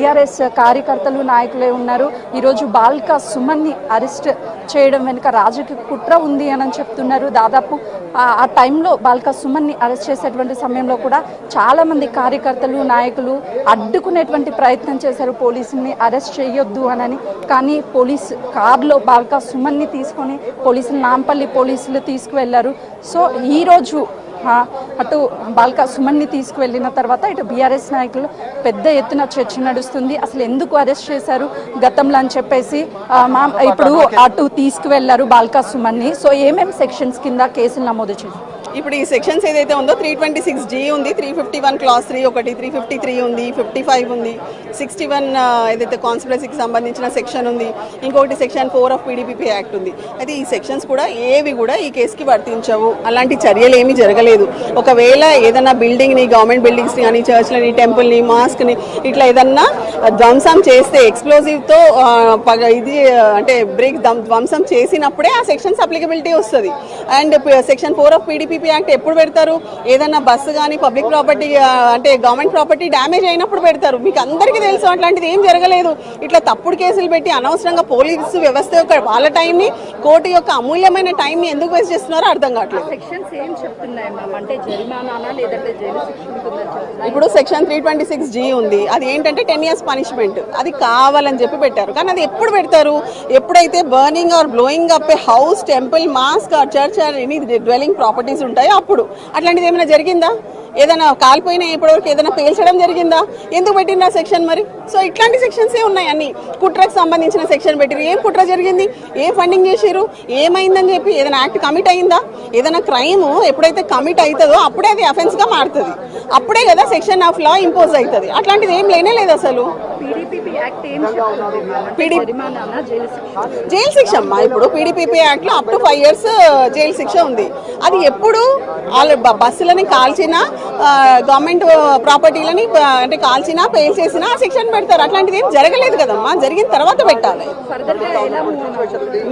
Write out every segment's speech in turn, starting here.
TRS కార్యకర్తలు నాయకులే ఉన్నారు. ఈరోజు బాల్క సుమన్ని అరెస్ట్ చేయడం వెనుక రాజకీయ కుట్ర ఉంది అని చెప్తున్నారు. దాదాపు ఆ టైంలో బాల్క సుమన్ని అరెస్ట్ చేసేటువంటి సమయంలో కూడా చాలామంది కార్యకర్తలు నాయకులు అడ్డుకునేటువంటి ప్రయత్నం చేశారు, పోలీసుల్ని అరెస్ట్ చేయొద్దు అని. కానీ పోలీస్ కార్లో బాల్క సుమన్ని తీసుకొని పోలీసులు నాంపల్లి పోలీసులు తీసుకువెళ్లారు. సో ఈరోజు అటు బాల్క సుమన్ని తీసుకువెళ్ళిన తర్వాత ఇటు బీఆర్ఎస్ నాయకులు పెద్ద ఎత్తున చర్చ నడుస్తుంది. అసలు ఎందుకు అరెస్ట్ చేశారు గతంలో అని చెప్పేసి ఇప్పుడు అటు తీసుకువెళ్లారు బాల్క సుమన్ని. సో ఏమేమి సెక్షన్స్ కింద కేసులు నమోదు చేశారు? ఇప్పుడు ఈ సెక్షన్స్ ఏదైతే ఉందో 326G ఉంది, 351 క్లాస్ 3 ఒకటి, 353 ఉంది, 55 ఉంది, 61 ఏదైతే కాన్స్పిరసీకి సంబంధించిన సెక్షన్ ఉంది, ఇంకొకటి సెక్షన్ 4 ఆఫ్ PDPP యాక్ట్ ఉంది. అయితే ఈ సెక్షన్స్ కూడా ఏవి కూడా ఈ కేసుకి వర్తించవు. అలాంటి చర్యలు ఏమీ జరగలేదు. ఒకవేళ ఏదన్నా బిల్డింగ్ని, గవర్నమెంట్ బిల్డింగ్స్ని కానీ, చర్చ్లని, టెంపుల్ని, మాస్క్ని ఇట్లా ఏదన్నా ధ్వంసం చేస్తే ఎక్స్ప్లోజివ్తో ఇది అంటే ధ్వంసం చేసినప్పుడే ఆ సెక్షన్స్ అప్లికబిలిటీ వస్తుంది. And section 4 of PDPP act ఎప్పుడు పెడతారు? ఏదన్నా బస్సు కానీ పబ్లిక్ ప్రాపర్టీ అంటే గవర్నమెంట్ ప్రాపర్టీ డ్యామేజ్ అయినప్పుడు పెడతారు. మీకు అందరికీ తెలుసు అట్లాంటిది ఏం జరగలేదు. ఇట్లా తప్పుడు కేసులు పెట్టి అనవసరంగా పోలీసు వ్యవస్థ యొక్క వాళ్ళ టైంని, కోర్టు యొక్క అమూల్యమైన టైంని ఎందుకు వేస్ట్ చేస్తున్నారో అర్థం కావట్లేదు. ఇప్పుడు సెక్షన్ 326G ఉంది, అది ఏంటంటే 10 years పనిష్మెంట్. అది కావాలని చెప్పి పెట్టారు. కానీ అది ఎప్పుడు పెడతారు? ఎప్పుడైతే burning or blowing up a house, temple, mosque or church or any dwelling properties ఉంటాయో అప్పుడు. అట్లాంటిది ఏమైనా జరిగిందా? ఏదైనా కాలిపోయినా ఇప్పటివరకు ఏదైనా పేల్చడం జరిగిందా? ఎందుకు పెట్టిందా సెక్షన్ మరి? సో ఇట్లాంటి సెక్షన్సే ఉన్నాయి అన్ని. కుట్రకు సంబంధించిన సెక్షన్ పెట్టిరు. ఏం కుట్ర జరిగింది? ఏం ఫండింగ్ చేసిరు? ఏమైందని చెప్పి ఏదైనా యాక్ట్ కమిట్ అయిందా? ఏదైనా క్రైమ్ ఎప్పుడైతే కమిట్ అవుతుందో అప్పుడే అది అఫెన్స్గా మారుతుంది. అప్పుడే కదా సెక్షన్ ఆఫ్ లా ఇంపోజ్ అవుతుంది. అట్లాంటిది ఏం లేనే లేదు అసలు. జైలు శిక్ష అమ్మా. ఇప్పుడు PDPP యాక్ట్ లో అప్ టు 5 years జైలు శిక్ష ఉంది. అది ఎప్పుడు బస్సులని కాల్చినా, గవర్నమెంట్ ప్రాపర్టీలని అంటే కాల్చినా, పేల్ చేసినా సెక్షన్ పెడతారు. అట్లాంటిది ఏం జరగలేదు కదమ్మా. జరిగిన తర్వాత పెట్టాలి.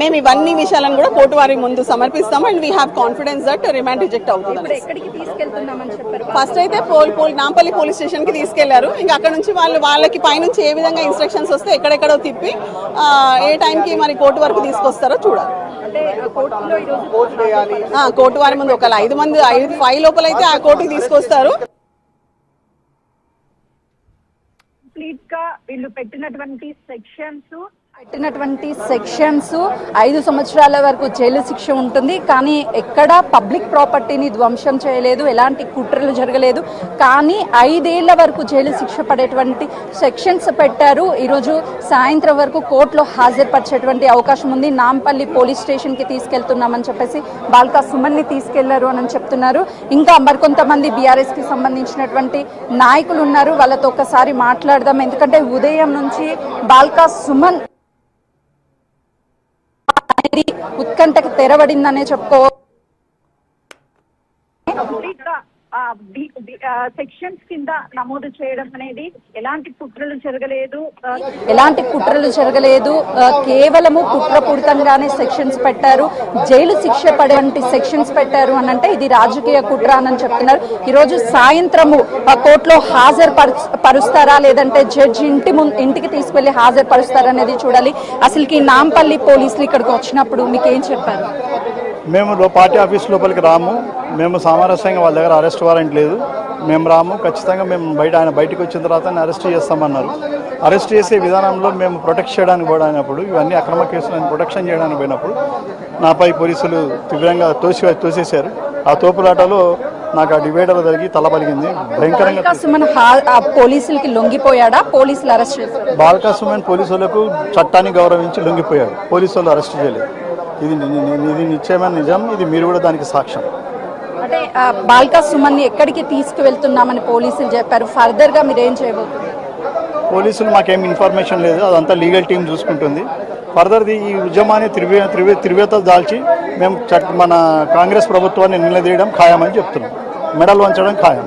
మేము ఇవన్నీ విషయాలను కూడా కోర్టు వారి ముందు సమర్పిస్తాము. And we have confidence that remand reject అవుతుంది. ఫస్ట్ అయితే నాంపల్లి పోలీస్ స్టేషన్ కి తీసుకెళ్లారు. ఇంకా అక్కడ నుంచి వాళ్ళకి పైనుంచి ఏ విధంగా ఇన్స్ట్రక్షన్స్ వస్తే ఎక్కడెక్కడో తిప్పి ఏ టైంకి మరి కోర్టు వరకు తీసుకొస్తారో చూడాలి. కోర్టు వారి ముందు ఒక 5 లోపల అయితే ఆ కోర్టుకి తీసుకొస్తారు. కంప్లీట్ గా వీళ్ళు పెట్టినటువంటి సెక్షన్స్ 5 సంవత్సరాల వరకు జైలు శిక్ష ఉంటుంది. కానీ ఎక్కడ పబ్లిక్ ప్రాపర్టీని ధ్వంసం చేయలేదు, ఎలాంటి కుట్రలు జరగలేదు. కానీ 5 ఏళ్ల వరకు జైలు శిక్ష పడేటువంటి సెక్షన్స్ పెట్టారు. ఈరోజు సాయంత్రం వరకు కోర్టులో హాజరుపరిచేటువంటి అవకాశం ఉంది. నాంపల్లి పోలీస్ స్టేషన్కి తీసుకెళ్తున్నామని చెప్పేసి బాల్క సుమన్ని తీసుకెళ్లారు అని చెప్తున్నారు. ఇంకా మరికొంతమంది బీఆర్ఎస్కి సంబంధించినటువంటి నాయకులు ఉన్నారు, వాళ్ళతో ఒకసారి మాట్లాడదాం. ఎందుకంటే ఉదయం నుంచి బాల్క సుమన్ ఉత్కంఠకు తెరబడిందనే చెప్పుకో. సెక్షన్స్ కింద నమోదు చేయడం అనేది ఎలాంటి కుట్రలు జరగలేదు. కేవలము కుట్రపూరితంగానే సెక్షన్స్ పెట్టారు. జైలు శిక్ష పడేటువంటి సెక్షన్స్ పెట్టారు అని అంటే ఇది రాజకీయ కుట్ర అని చెప్తున్నారు. ఈరోజు సాయంత్రము కోర్టులో హాజరు పరుస్తారా లేదంటే జడ్జి ఇంటికి తీసుకెళ్లి హాజరు పరుస్తారా అనేది చూడాలి. అసలుకి నాంపల్లి పోలీసులు ఇక్కడికి వచ్చినప్పుడు మీకు ఏం చెప్పారు? మేము పార్టీ ఆఫీస్ లోపలికి రాము. మేము సామరస్యంగా వాళ్ళ దగ్గర అరెస్ట్ వారెంట్ లేదు, మేము రాము. ఖచ్చితంగా మేము ఆయన బయటకు వచ్చిన తర్వాత అరెస్ట్ చేస్తామన్నారు. అరెస్ట్ చేసే విధానంలో మేము ప్రొటెక్ట్ చేయడానికి పోయినప్పుడు, ఇవన్నీ అక్రమ కేసులను ప్రొటెక్షన్ చేయడానికి పోయినప్పుడు నాపై పోలీసులు తీవ్రంగా తోసేశారు. ఆ తోపులాటలో నాకు ఆ డివైడర్ జరిగి తల పలిగింది భయంకరంగా. పోలీసులకి లొంగిపోయాడా? పోలీసులు అరెస్ట్ చేశారు. బాల్క సుమన్ పోలీసులకు చట్టాన్ని గౌరవించి లొంగిపోయాడు. పోలీసులు అరెస్ట్ చేయలేదు. ఇది నిశ్చయమైన నిజం. ఇది మీరు కూడా దానికి సాక్ష్యం. అంటే బాల్క సుమన్ని ఎక్కడికి తీసుకువెళ్తున్నామని పోలీసులు చెప్పారు. ఫర్దర్ గా మీరు ఏం చేయబోతున్నారు? పోలీసులు మాకేం ఇన్ఫర్మేషన్ లేదు, అదంతా లీగల్ టీం చూసుకుంటుంది. ఫర్దర్ది ఈ ఉద్యమాన్ని త్రివేతలు దాల్చి మేము మన కాంగ్రెస్ ప్రభుత్వాన్ని నిలదీయడం ఖాయమని చెప్తున్నాం. మెడల్ వంచడం ఖాయం.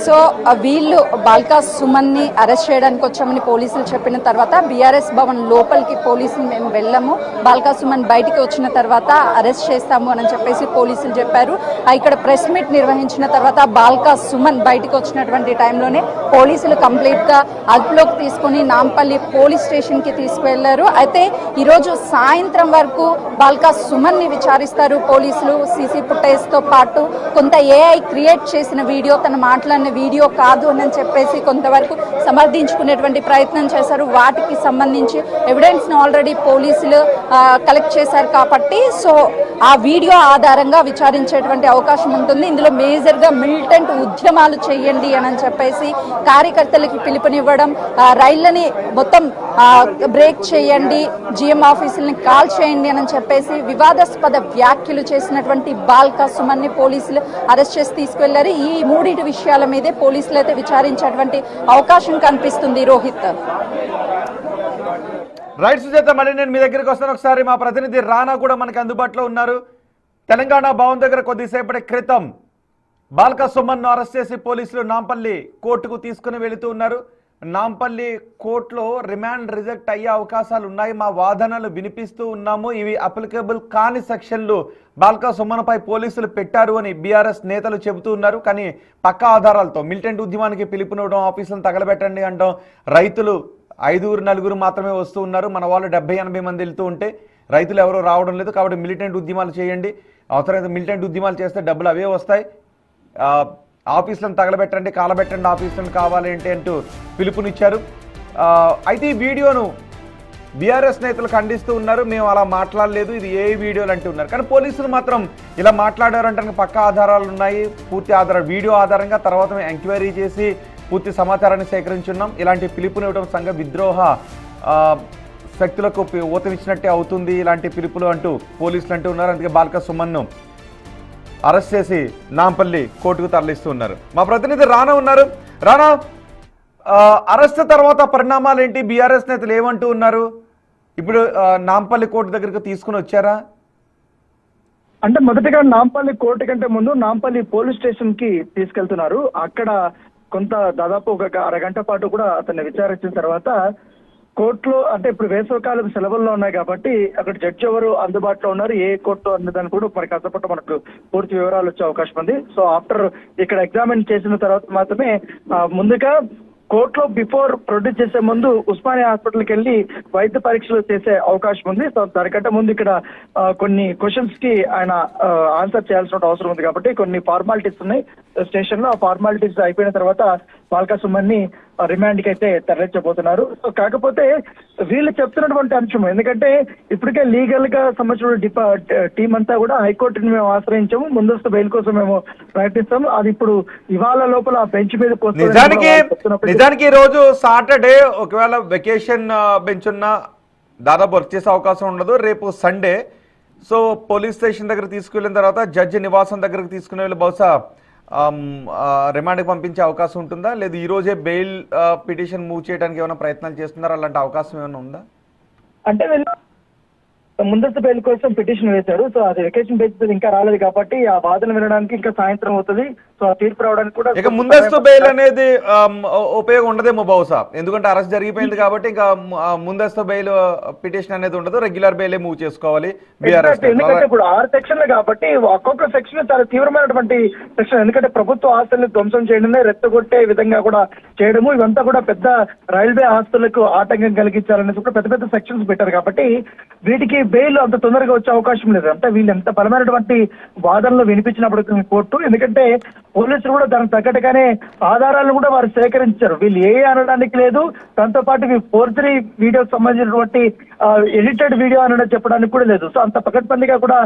సో వీళ్ళు బాల్కా సుమన్ని అరెస్ట్ చేయడానికి వచ్చామని పోలీసులు చెప్పిన తర్వాత బీఆర్ఎస్ భవన్ లోపలికి పోలీసులు మేము వెళ్ళాము, బాల్కా సుమన్ బయటికి వచ్చిన తర్వాత అరెస్ట్ చేస్తాము అని చెప్పేసి పోలీసులు చెప్పారు. ఇక్కడ ప్రెస్ మీట్ నిర్వహించిన తర్వాత బాల్కా సుమన్ బయటికి వచ్చినటువంటి టైంలోనే పోలీసులు కంప్లీట్గా అదుపులోకి తీసుకుని నాంపల్లి పోలీస్ స్టేషన్కి తీసుకువెళ్లారు. అయితే ఈరోజు సాయంత్రం వరకు బాల్కా సుమన్ని విచారిస్తారు పోలీసులు. సీసీ ఫుటేజ్తో పాటు కొంత ఏఐ క్రియేట్ చేసిన వీడియో, తన మాట్లాడిన వీడియో కాదు అని చెప్పేసి కొంతవరకు సమర్థించుకునేటువంటి ప్రయత్నం చేశారు. వాటికి సంబంధించి ఎవిడెన్స్ను ఆల్రెడీ పోలీసులు కలెక్ట్ చేశారు కాబట్టి సో ఆ వీడియో ఆధారంగా విచారించేటువంటి అవకాశం ఉంటుంది. ఇందులో మేజర్గా మిలిటెంట్ ఉద్యమాలు చేయండి అని చెప్పేసి కార్యకర్తలకి పిలుపునివ్వడం, రైళ్లని మొత్తం బ్రేక్ చేయండి, జిఎం ఆఫీసుల్ని కాల్ చేయండి అని చెప్పేసి వివాదాస్పద వ్యాఖ్యలు చేసినటువంటి బాల్కా సుమన్ని పోలీసులు అరెస్ట్ చేసి తీసుకువెళ్లారు. ఈ మూడింటి విషయాల మీదే పోలీసులు అయితే విచారించేటువంటి అవకాశం కనిపిస్తుంది. రోహిత్, రైట్ సుజాత, మళ్ళీ నేను మీ దగ్గరికి వస్తాను. ఒకసారి మా ప్రతినిధి రానా కూడా మనకి అందుబాటులో ఉన్నారు. తెలంగాణ భవన్ దగ్గర కొద్దిసేపటి క్రితం బాల్కా సుమన్ను అరెస్ట్ చేసి పోలీసులు నాంపల్లి కోర్టుకు తీసుకుని వెళుతూ ఉన్నారు. నాంపల్లి కోర్టులో రిమాండ్ రిజెక్ట్ అయ్యే అవకాశాలు ఉన్నాయి. మా వాదనలు వినిపిస్తూ ఉన్నాము. ఇవి అప్లికబుల్ కాని సెక్షన్లు బాల్కా సుమన్పై పోలీసులు పెట్టారు అని బీఆర్ఎస్ నేతలు చెబుతూ ఉన్నారు. కానీ పక్కా ఆధారాలతో మిలిటెంట్ ఉద్యమానికి పిలుపునివ్వడం, ఆఫీసులను తగలబెట్టండి అంటాం, రైతులు 5-4 మాత్రమే వస్తూ ఉన్నారు, మన వాళ్ళు 70-80 మంది వెళ్తూ ఉంటే రైతులు ఎవరో రావడం లేదు, కాబట్టి మిలిటెంట్ ఉద్యమాలు చేయండి, అవసరమైతే మిలిటెంట్ ఉద్యమాలు చేస్తే డబ్బులు అవే వస్తాయి, ఆఫీసులను తగలబెట్టండి, కాలబెట్టండి, ఆఫీసులను కావాలి ఏంటి అంటూ పిలుపునిచ్చారు. అయితే ఈ వీడియోను బీఆర్ఎస్ నేతలు ఖండిస్తూ ఉన్నారు. మేము అలా మాట్లాడలేదు, ఇది ఏ వీడియోలు అంటూ ఉన్నారు. కానీ పోలీసులు మాత్రం ఇలా మాట్లాడారంటే పక్కా ఆధారాలు ఉన్నాయి, పూర్తి ఆధారాలు వీడియో ఆధారంగా తర్వాత మేము ఎంక్వైరీ చేసి పూర్తి సమాచారాన్ని సేకరించున్నాం. ఇలాంటి పిలుపునివ్వడం సంఘ విద్రోహ శక్తులకు ఊతమిచ్చినట్టే అవుతుంది ఇలాంటి పిలుపులు అంటూ పోలీసులు అంటూ ఉన్నారు. అందుకే బాల్కా సుమన్ను అరెస్ట్ చేసి నాంపల్లి కోర్టుకు తరలిస్తూ ఉన్నారు. మా ప్రతినిధి రానా ఉన్నారు. రానా, అరెస్ట్ తర్వాత పరిణామాలు ఏంటి? బీఆర్ఎస్ నేతలు ఏమంటూ ఉన్నారు? ఇప్పుడు నాంపల్లి కోర్టు దగ్గరకు తీసుకుని వచ్చారా? అంటే మొదటిగా నాంపల్లి కోర్టు కంటే ముందు నాంపల్లి పోలీస్ స్టేషన్ కి తీసుకెళ్తున్నారు. అక్కడ కొంత దాదాపు ఒక అరగంట పాటు కూడా అతన్ని విచారించిన తర్వాత కోర్టులో, అంటే ఇప్పుడు వేసవికాలం సెలవుల్లో ఉన్నాయి కాబట్టి అక్కడ జడ్జి ఎవరు అందుబాటులో ఉన్నారు, ఏ కోర్టు అన్నదాన్ని కూడా మరి కాసేపట్లో మనకు పూర్తి వివరాలు వచ్చే అవకాశం ఉంది. సో ఆఫ్టర్ ఇక్కడ ఎగ్జామిన్ చేసిన తర్వాత మాత్రమే ముందుగా కోర్టులో బిఫోర్ ప్రొడ్యూస్ చేసే ముందు ఉస్మానియా హాస్పిటల్కి వెళ్ళి వైద్య పరీక్షలు చేసే అవకాశం ఉంది. సో దానికంటే ముందు ఇక్కడ కొన్ని క్వశ్చన్స్ కి ఆయన ఆన్సర్ చేయాల్సిన అవసరం ఉంది కాబట్టి కొన్ని ఫార్మాలిటీస్ ఉన్నాయి స్టేషన్ లో. ఆ ఫార్మాలిటీస్ అయిపోయిన తర్వాత బాల్కా సుమన్ని రిమాండ్ కి అయితే తరలించబోతున్నారు. సో కాకపోతే వీళ్ళు చెప్తున్నటువంటి అంశం, ఎందుకంటే ఇప్పటికే లీగల్ గా సంబంధించిన టీం అంతా కూడా హైకోర్టుని మేము ఆశ్రయించాము, ముందస్తు బెయిల్ కోసం మేము ప్రయత్నిస్తాము, అది ఇప్పుడు ఇవాళ లోపల బెంచ్ మీద నిజానికి ఈ రోజు సాటర్డే, ఒకవేళ వెకేషన్ బెంచ్ ఉన్న దాదాపు వర్క్ చేసే అవకాశం ఉండదు. రేపు సండే. సో పోలీస్ స్టేషన్ దగ్గర తీసుకువెళ్ళిన తర్వాత జడ్జి నివాసం దగ్గరకు తీసుకుని వెళ్ళి బహుశా రిమాండ్కి పంపించే అవకాశం ఉంటుందా? లేదు ఈ రోజే బెయిల్ పిటిషన్ మూవ్ చేయడానికి ఏమైనా ప్రయత్నాలు చేస్తున్నారా? అలాంటి అవకాశం ఏమైనా ఉందా? అంటే ముందస్తు బెయిల్ కోసం పిటిషన్ వేశారు. సో అది వెకేషన్ బెయిల్ ఇంకా రాలేదు కాబట్టి ఆ వాదన వినడానికి ఇంకా సాయంత్రం అవుతుంది. సో ఆ తీర్పు రావడానికి కూడా ఇక ముందస్తు బెయిల్ అనేది ఉపయోగం ఉండదేమో బహుశా, ఎందుకంటే అరెస్ట్ జరిగిపోయింది కాబట్టి ఇంకా ముందస్తు బెయిల్ పిటిషన్ అనేది ఉండదు, రెగ్యులర్ బెయిల్ మూవ్ చేసుకోవాలి. ఎందుకంటే ఇప్పుడు 6 సెక్షన్లు కాబట్టి ఒక్కొక్క సెక్షన్ చాలా తీవ్రమైనటువంటి సెక్షన్. ఎందుకంటే ప్రభుత్వ ఆస్తులను ధ్వంసం చేయడమే, రెచ్చగొట్టే విధంగా కూడా చేయడము, ఇవంతా కూడా పెద్ద రైల్వే ఆస్తులకు ఆటంకం కలిగించాలనేసి కూడా పెద్ద పెద్ద సెక్షన్స్ పెట్టారు కాబట్టి వీటికి బెయిల్ అంత తొందరగా వచ్చే అవకాశం లేదు. అంటే వీళ్ళు ఎంత బలమైనటువంటి వాదనలు వినిపించినప్పుడు కోర్టు, ఎందుకంటే పోలీసులు కూడా దానికి తగ్గట్టుగానే ఆధారాలను కూడా వారు సేకరించారు. వీళ్ళు ఏ అనడానికి లేదు, దాంతో పాటు ఫోర్జరీ వీడియోకి సంబంధించినటువంటి ఎడిటెడ్ వీడియో అనడం చెప్పడానికి కూడా లేదు. సో అంత పకడ్బందీగా కూడా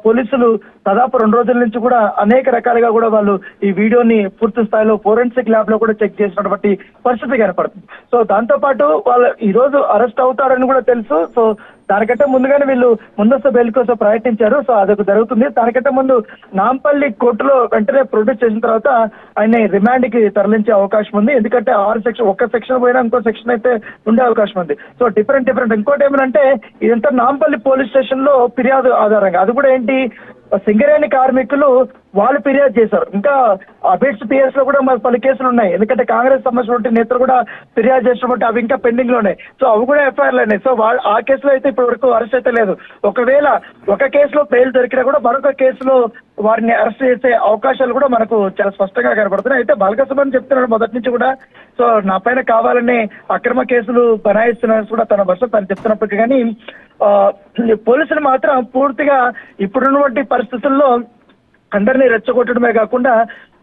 పోలీసులు దాదాపు 2 రోజుల నుంచి కూడా అనేక రకాలుగా కూడా వాళ్ళు ఈ వీడియోని పూర్తి స్థాయిలో ఫోరెన్సిక్ ల్యాబ్ లో కూడా చెక్ చేసినటువంటి పరిస్థితి కనపడుతుంది. సో దాంతో పాటు వాళ్ళు ఈ రోజు అరెస్ట్ అవుతారని కూడా తెలుసు. సో దానికంటే ముందుగానే వీళ్ళు ముందస్తు బెయిల్ కోసం ప్రయత్నించారు. సో అదొక జరుగుతుంది. దానికంటే ముందు నాంపల్లి కోర్టులో వెంటనే ప్రొడ్యూస్ చేసిన తర్వాత ఆయన రిమాండ్ కి తరలించే అవకాశం ఉంది. ఎందుకంటే 6 సెక్షన్, ఒక్క సెక్షన్ పోయినా ఇంకో సెక్షన్ అయితే ఉండే అవకాశం ఉంది. సో డిఫరెంట్ ఇంకోటి ఏమంటే ఇదంతా నాంపల్లి పోలీస్ స్టేషన్ లో ఫిర్యాదు ఆధారంగా, అది కూడా ఏంటి, సింగరేణి కార్మికులు వాళ్ళు ఫిర్యాదు చేశారు. ఇంకా అబిడ్స్ పిఎస్ లో కూడా పలు కేసులు ఉన్నాయి. ఎందుకంటే కాంగ్రెస్ సంబంధించిన నేతలు కూడా ఫిర్యాదు చేసినటువంటి అవి ఇంకా పెండింగ్ లో ఉన్నాయి. సో అవి కూడా ఎఫ్ఐఆర్లు అయినాయి. సో ఆ కేసులో అయితే ఇప్పటి వరకు అరెస్ట్ అయితే లేదు. ఒకవేళ ఒక కేసులో బెయిల్ దొరికినా కూడా మరొక కేసులో వారిని అరెస్ట్ చేసే అవకాశాలు కూడా మనకు చాలా స్పష్టంగా కనబడుతున్నాయి. అయితే బాల్క సుమన్ చెప్తున్నాడు మొదటి నుంచి కూడా, సో నా పైన కావాలని అక్రమ కేసులు బనాయిస్తున్నారని కూడా తన వర్షం తను చెప్తున్నప్పటికీ కానీ పోలీసులు మాత్రం పూర్తిగా ఇప్పుడున్నటువంటి పరిస్థితుల్లో అందరినీ రెచ్చగొట్టడమే కాకుండా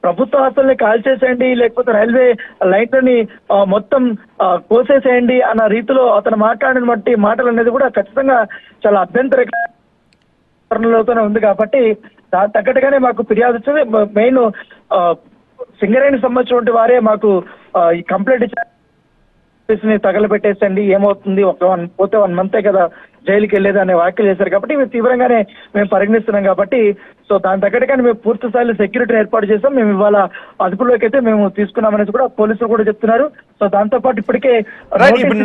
ప్రభుత్వ ఆస్తుల్ని కాల్చేసేయండి, లేకపోతే రైల్వే లైట్లని మొత్తం కోసేసేయండి అన్న రీతిలో అతను మాట్లాడిన బట్టి మాటలు అనేది కూడా ఖచ్చితంగా చాలా అభ్యంతరలోనే ఉంది. కాబట్టి దాని తగ్గట్టుగానే మాకు ఫిర్యాదు వచ్చింది. మెయిన్ సింగరేణికి సంబంధించినటువంటి వారే మాకు ఈ కంప్లైంట్ ఇచ్చారు, తగలబెట్టేసండి ఏమవుతుంది, పోతే 1 మంతే కదా జైలుకి వెళ్ళేది అనే వ్యాఖ్యలు చేశారు. కాబట్టి ఇవి తీవ్రంగానే మేము పరిగణిస్తున్నాం. కాబట్టి సో దాని తగ్గట్టుగానే మేము పూర్తి స్థాయిలో సెక్యూరిటీని ఏర్పాటు చేసాం. మేము ఇవాళ అదుపులోకి అయితే మేము తీసుకున్నామనేది కూడా పోలీసులు కూడా చెప్తున్నారు. సో దాంతో పాటు ఇప్పటికే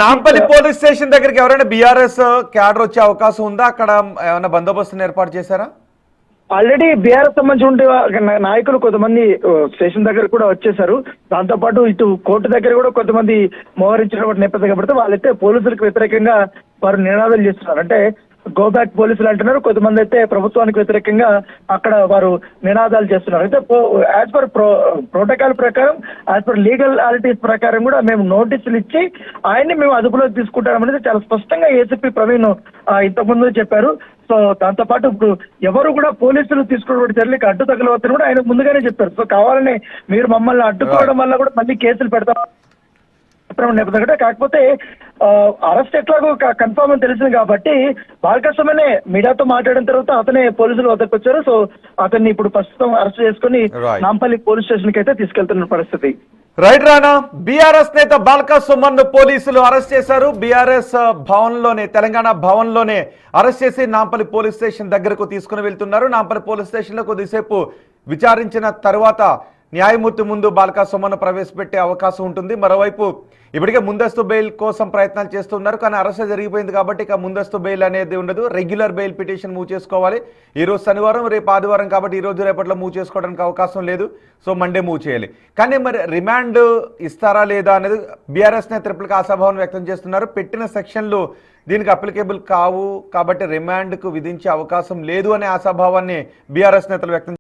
నాంపల్లి పోలీస్ స్టేషన్ దగ్గరికి ఎవరైనా బీఆర్ఎస్ క్యాడర్ వచ్చే అవకాశం ఉందా? అక్కడ ఏమైనా బందోబస్తుని ఏర్పాటు చేశారా? ఆల్రెడీ బీఆర్ఎస్ సంబంధించిన నాయకులు కొంతమంది స్టేషన్ దగ్గర కూడా వచ్చేసారు. దాంతో పాటు ఇటు కోర్టు దగ్గర కూడా కొంతమంది మోహరించినటువంటి నేపథ్యం కాబట్టి వాళ్ళైతే పోలీసులకు వ్యతిరేకంగా వారు నినాదాలు చేస్తున్నారు. అంటే గో బ్యాక్ పోలీసులు అంటున్నారు, కొంతమంది అయితే ప్రభుత్వానికి వ్యతిరేకంగా అక్కడ వారు నినాదాలు చేస్తున్నారు. అయితే యాజ్ పర్ ప్రోటోకాల్ ప్రకారం, యాజ్ పర్ లీగలాలిటీస్ ప్రకారం కూడా మేము నోటీసులు ఇచ్చి ఆయన్ని మేము అదుపులోకి తీసుకుంటామనేది చాలా స్పష్టంగా ఏసీపీ ప్రవీణ్ ఇంతకుముందు చెప్పారు. సో దాంతో పాటు ఇప్పుడు ఎవరు కూడా పోలీసులు తీసుకున్నటువంటి చర్యలకు అడ్డు తగలవద్దని కూడా ఆయన ముందుగానే చెప్పారు. సో కావాలని మీరు మమ్మల్ని అడ్డుకోవడం వల్ల కూడా మళ్ళీ కేసులు పెడతాం నేపథ్యం. కాకపోతే అరెస్ట్ ఎట్లాగో కన్ఫర్మ్ అని తెలిసింది కాబట్టి బాల్క సుమనే మీడియాతో మాట్లాడిన తర్వాత అతనే పోలీసులు వద్దకు వచ్చారు. సో అతన్ని ఇప్పుడు ప్రస్తుతం అరెస్ట్ చేసుకుని నాంపల్లి పోలీస్ స్టేషన్ కి అయితే తీసుకెళ్తున్న పరిస్థితి. రైట్ రానా, బీఆర్ఎస్ నేత బాల్క సుమన్ పోలీసులు అరెస్ట్ చేశారు. బీఆర్ఎస్ భవన్ లోనే, తెలంగాణ భవన్ లోనే అరెస్ట్ చేసి నాంపల్లి పోలీస్ స్టేషన్ దగ్గరకు తీసుకుని వెళ్తున్నారు. నాంపల్లి పోలీస్ స్టేషన్ లో కొద్దిసేపు విచారించిన తర్వాత న్యాయమూర్తి ముందు బాల్క సుమన్ ప్రవేశపెట్టే అవకాశం ఉంటుంది. మరోవైపు ఇప్పటికే ముందస్తు బెయిల్ కోసం ప్రయత్నాలు చేస్తున్నారు, కానీ అరెస్ట్ జరిగిపోయింది కాబట్టి ఇక ముందస్తు బెయిల్ అనేది ఉండదు. రెగ్యులర్ బెయిల్ పిటిషన్ మూవ్ చేసుకోవాలి. ఈరోజు శనివారం, రేపు ఆదివారం కాబట్టి ఈ రోజు రేపట్లో మూవ్ చేసుకోవడానికి అవకాశం లేదు. సో మండే మూవ్ చేయాలి. కానీ మరి రిమాండ్ ఇస్తారా లేదా అనేది బీఆర్ఎస్ నేతలకు ఆశాభావం వ్యక్తం చేస్తున్నారు. పెట్టిన సెక్షన్లు దీనికి అప్లికేబుల్ కావు కాబట్టి రిమాండ్కు విధించే అవకాశం లేదు అనే ఆశాభావాన్ని బీఆర్ఎస్ నేతలు వ్యక్తం